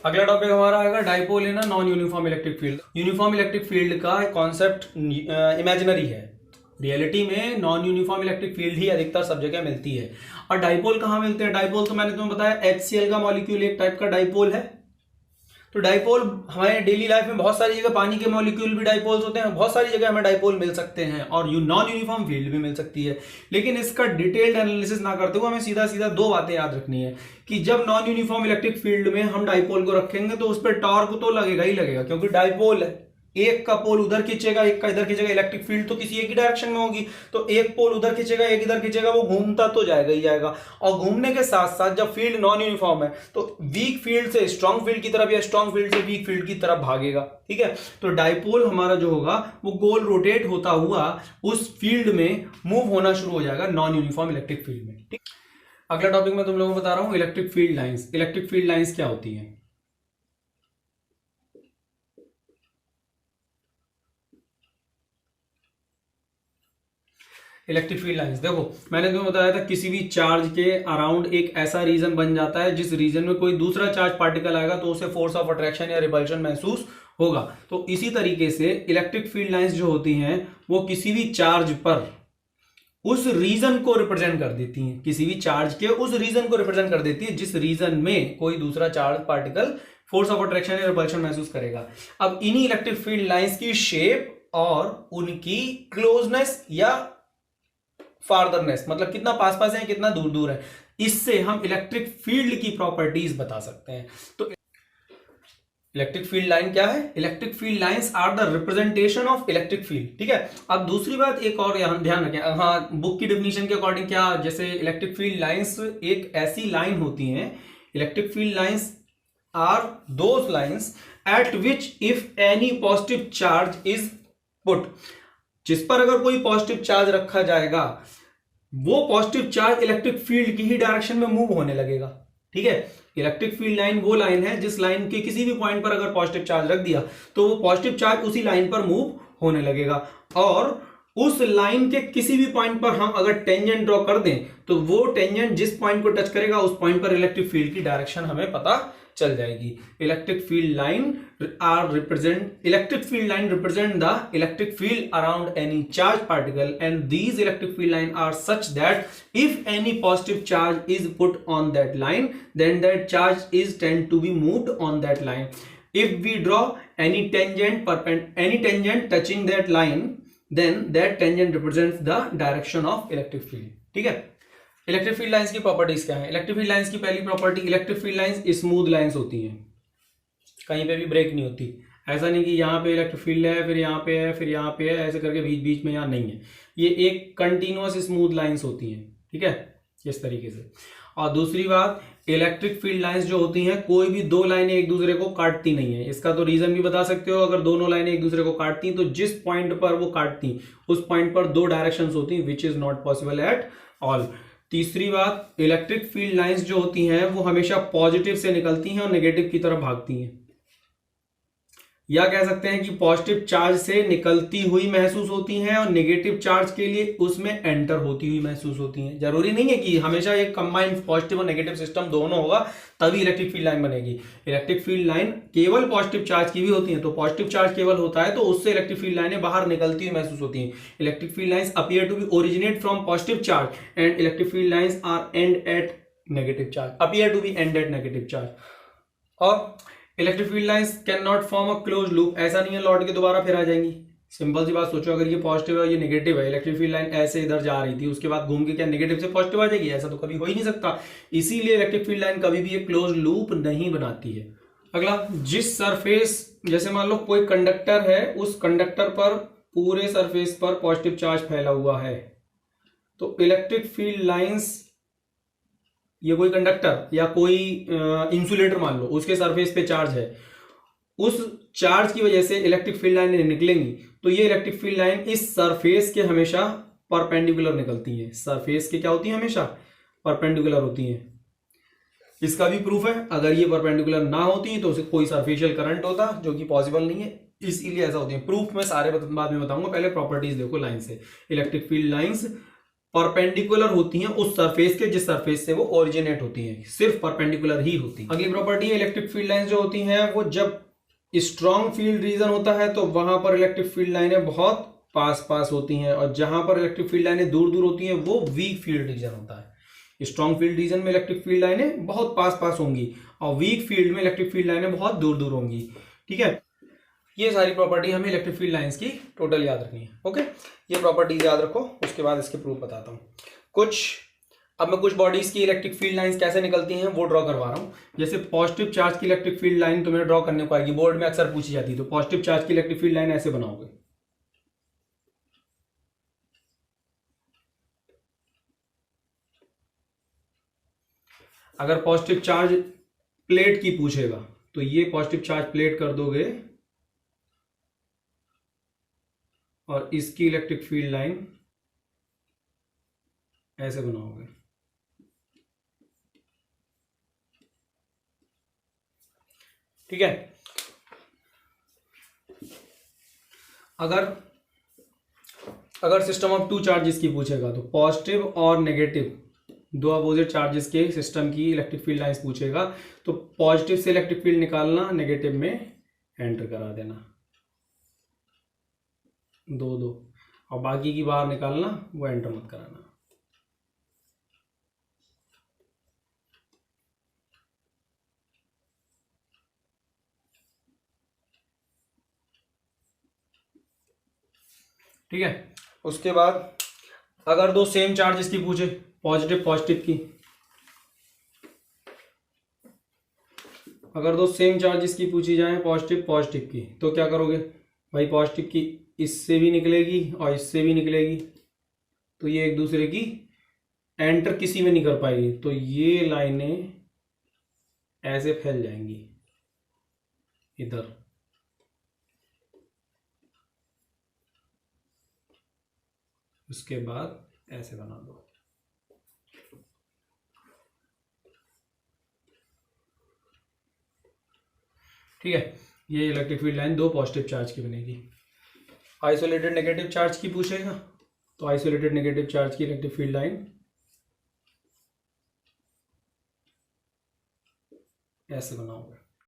अगला टॉपिक हमारा आएगा dipole in non uniform electric field. Uniform electric field का कॉन्सेप्ट इमेजिनरी है। रियलिटी में नॉन यूनिफॉर्म इलेक्ट्रिक फील्ड ही अधिकतर सब जगह मिलती है। और डाइपोल कहाँ मिलते हैं? डाइपोल तो मैंने तुम्हें बताया HCl का मॉलिक्यूल एक टाइप का डाइपोल है। तो डाइपोल हमारे डेली लाइफ में बहुत सारी जगह पानी के मॉलिक्यूल भी डाइपोल्स होते हैं, बहुत सारी जगह हमें डाइपोल मिल सकते हैं और नॉन यूनिफॉर्म फील्ड भी मिल सकती है। लेकिन इसका डिटेल्ड एनालिसिस ना करते हुए हमें सीधा सीधा दो बातें याद रखनी है कि जब नॉन यूनिफॉर्म इलेक्ट्रिक फील्ड में हम डाइपोल को रखेंगे तो उस पर टॉर्क तो लगेगा ही लगेगा, क्योंकि डाइपोल है, एक का पोल उधर खींचेगा एक का इधर खींचेगा। इलेक्ट्रिक फील्ड तो किसी एक ही डायरेक्शन में होगी, तो एक पोल उधर खींचेगा एक इधर खींचेगा, वो घूमता तो जाएगा ही जाएगा। और घूमने के साथ साथ जब फील्ड नॉन यूनिफॉर्म है तो वीक फील्ड से स्ट्रॉन्ग फील्ड की तरफ या स्ट्रॉन्ग फील्ड से वीक फील्ड की तरफ भागेगा। ठीक है, तो डाइपोल हमारा जो होगा वो गोल रोटेट होता हुआ उस फील्ड में मूव होना शुरू हो जाएगा नॉन यूनिफॉर्म इलेक्ट्रिक फील्ड में। ठीक, अगला टॉपिक मैं तुम लोगों को बता रहा हूं electric field lines. Electric field lines क्या होती है? इलेक्ट्रिक फील्ड लाइंस, देखो मैंने तुम्हें बताया था किसी भी चार्ज के अराउंड एक ऐसा रीजन बन जाता है जिस रीजन में कोई दूसरा चार्ज पार्टिकल आएगा तो उसे फोर्स ऑफ अट्रैक्शन या रिपल्शन महसूस होगा। तो इसी तरीके से इलेक्ट्रिक फील्ड लाइंस जो होती हैं वो किसी भी चार्ज पर उस रीजन को रिप्रेजेंट कर देती हैं, किसी भी चार्ज के उस रीजन को रिप्रेजेंट कर देती है जिस रीजन में कोई दूसरा charge particle force of attraction या रिपल्शन महसूस करेगा। अब इन्हीं इलेक्ट्रिक फील्ड लाइंस की शेप और उनकी क्लोजनेस या फार्दरनेस, मतलब कितना पास पास है कितना दूर दूर है, इससे हम इलेक्ट्रिक फील्ड की प्रॉपर्टीज बता सकते हैं। तो इलेक्ट्रिक फील्ड लाइन क्या है? Electric field lines are the representation of electric field. ठीक है, अब दूसरी बात एक और यहां ध्यान रखें, हाँ बुक की डेफिनेशन के अकॉर्डिंग क्या, जैसे इलेक्ट्रिक फील्ड लाइंस एक ऐसी लाइन होती है, electric field lines are those lines at which if any positive charge is put, जिस पर अगर कोई पॉजिटिव चार्ज रखा जाएगा वो पॉजिटिव चार्ज इलेक्ट्रिक फील्ड की ही डायरेक्शन में मूव होने लगेगा। ठीक है, इलेक्ट्रिक फील्ड लाइन वो लाइन है जिस लाइन के किसी भी पॉइंट पर अगर पॉजिटिव चार्ज रख दिया तो वो पॉजिटिव चार्ज उसी लाइन पर मूव होने लगेगा। और उस लाइन के किसी भी पॉइंट पर हम अगर टेंजेंट ड्रॉ कर दें तो वो टेंजेंट जिस पॉइंट को टच करेगा उस पॉइंट पर इलेक्ट्रिक फील्ड की डायरेक्शन हमें पता चल जाएगी। Electric field line represent the electric field around any charge particle and these electric field line are such that if any positive charge is put on that line then that charge is tend to be moved on that line. If we draw any tangent touching that line then that tangent represents the direction of electric field। ठीक है, electric field lines की properties क्या है? Electric field lines की पहली property, electric field lines smooth lines होती हैं, कहीं पे भी ब्रेक नहीं होती। ऐसा नहीं कि यहाँ पे इलेक्ट्रिक फील्ड है फिर यहाँ पे है फिर यहाँ पे है, ऐसे करके बीच बीच में यहाँ नहीं है, ये एक कंटिन्यूअस स्मूथ लाइंस होती हैं। ठीक है, इस तरीके से। और दूसरी बात, इलेक्ट्रिक फील्ड लाइंस जो होती हैं कोई भी दो लाइनें एक दूसरे को काटती नहीं है। इसका तो रीजन भी बता सकते हो, अगर दोनों लाइनें एक दूसरे को काटती तो जिस पॉइंट पर वो काटती उस पॉइंट पर दो डायरेक्शंस होती, which is not possible at all. तीसरी बात, इलेक्ट्रिक फील्ड लाइंस जो होती हैं वो हमेशा पॉजिटिव से निकलती हैं और नेगेटिव की तरफ भागती हैं, या कह सकते हैं कि पॉजिटिव चार्ज से निकलती हुई महसूस होती हैं और नेगेटिव चार्ज के लिए उसमें एंटर होती हुई महसूस होती हैं। जरूरी नहीं है कि हमेशा एक कंबाइंड पॉजिटिव और नेगेटिव सिस्टम दोनों होगा तभी इलेक्ट्रिक फील्ड लाइन बनेगी। इलेक्ट्रिक फील्ड लाइन केवल पॉजिटिव चार्ज की भी होती है, तो पॉजिटिव चार्ज केवल होता है तो उससे इलेक्ट्रिक फील्ड लाइनें बाहर निकलती हुई महसूस होती हैं। Electric field lines appear to be originate from positive charge and electric field lines are end at negative charge, appear to be end at negative charge. और electric field lines can not form a close loop, ऐसा नहीं है लौट के दोबारा फिर आ जाएंगी। Simple सी बात सोचो, अगर ये पॉजिटिव है ये नेगेटिव है, इलेक्ट्रिक फील्ड लाइन ऐसे इधर जा रही थी उसके बाद घूम के क्या नेगेटिव से पॉजिटिव आ जाएगी? ऐसा तो कभी हो ही नहीं सकता। इसीलिए इलेक्ट्रिक फील्ड लाइन कभी भी एक क्लोज लूप नहीं बनाती है। अगला, जिस सरफेस, जैसे मान लो कोई कंडक्टर है, उस कंडक्टर पर पूरे सरफेस पर पॉजिटिव चार्ज फैला हुआ है, तो इलेक्ट्रिक फील्ड लाइंस, ये कोई कंडक्टर या कोई इंसुलेटर मान लो, उसके सरफेस पे चार्ज है, उस चार्ज की वजह से इलेक्ट्रिक फील्ड लाइनें निकलेंगी, तो ये इलेक्ट्रिक फील्ड लाइन इस सरफेस के हमेशा परपेंडिकुलर निकलती हैं। सरफेस के क्या होती है? हमेशा परपेंडिकुलर होती हैं। इसका भी प्रूफ है, अगर ये परपेंडिकुलर ना होती तो उसे कोई सरफेशियल करंट होता, जो कि पॉसिबल नहीं है, इसीलिए ऐसा होती है। प्रूफ मैं सारे बाद में बताऊंगा, पहले प्रॉपर्टीज देखो लाइन से। इलेक्ट्रिक फील्ड लाइंस परपेंडिकुलर होती हैं उस सरफेस के जिस सरफेस से वो ओरिजिनेट होती हैं, सिर्फ परपेंडिकुलर ही होती है। अगली प्रॉपर्टी है इलेक्ट्रिक फील्ड लाइन जो होती हैं वो जब स्ट्रॉन्ग फील्ड रीजन होता है तो वहां पर इलेक्ट्रिक फील्ड लाइनें बहुत पास पास होती हैं, और जहां पर इलेक्ट्रिक फील्ड लाइनें दूर दूर होती हैं वो वीक फील्ड रीजन होता है। स्ट्रॉन्ग फील्ड रीजन में इलेक्ट्रिक फील्ड लाइनें बहुत पास पास होंगी और वीक फील्ड में इलेक्ट्रिक फील्ड लाइनें बहुत दूर दूर होंगी। ठीक है, ये सारी प्रॉपर्टी हमें इलेक्ट्रिक फील्ड लाइंस की टोटल याद रखनी है। ओके, ये प्रॉपर्टीज याद रखो, उसके बाद इसके प्रूफ बताता हूँ अब मैं कुछ बॉडीज की इलेक्ट्रिक फील्ड लाइंस कैसे निकलती हैं वो ड्रॉ करवा रहा हूँ। जैसे पॉजिटिव चार्ज की इलेक्ट्रिक फील्ड लाइन तुम्हें ड्रॉ करने को आएगी, बोर्ड में अक्सर पूछी जाती है। तो पॉजिटिव चार्ज की इलेक्ट्रिक फील्ड लाइन ऐसे बनाओगे, अगर पॉजिटिव चार्ज प्लेट की पूछेगा तो ये पॉजिटिव चार्ज प्लेट कर दोगे और इसकी इलेक्ट्रिक फील्ड लाइन ऐसे बनाओगे। ठीक है, अगर सिस्टम ऑफ टू चार्जेस की पूछेगा तो पॉजिटिव और नेगेटिव दो अपोजिट चार्जेस के सिस्टम की इलेक्ट्रिक फील्ड लाइंस पूछेगा तो पॉजिटिव से इलेक्ट्रिक फील्ड निकालना, नेगेटिव में एंटर करा देना, दो दो, और बाकी की बाहर निकालना, वो एंटर मत कराना। ठीक है, उसके बाद अगर दो सेम चार्जेस की पूछे, पॉजिटिव पॉजिटिव की, अगर दो सेम चार्जेस की पूछी जाए पॉजिटिव पॉजिटिव की, तो क्या करोगे भाई, पॉजिटिव की इससे भी निकलेगी और इससे भी निकलेगी, तो ये एक दूसरे की एंटर किसी में नहीं कर पाएगी, तो ये लाइनें ऐसे फैल जाएंगी इधर। उसके बाद ऐसे बना दो। ठीक है, ये इलेक्ट्रिक फील्ड लाइन दो पॉजिटिव चार्ज की बनेगी। आइसोलेटेड नेगेटिव चार्ज की पूछेगा तो आइसोलेटेड नेगेटिव चार्ज की इलेक्ट्रिक फील्ड लाइन ऐसे बनाओगे।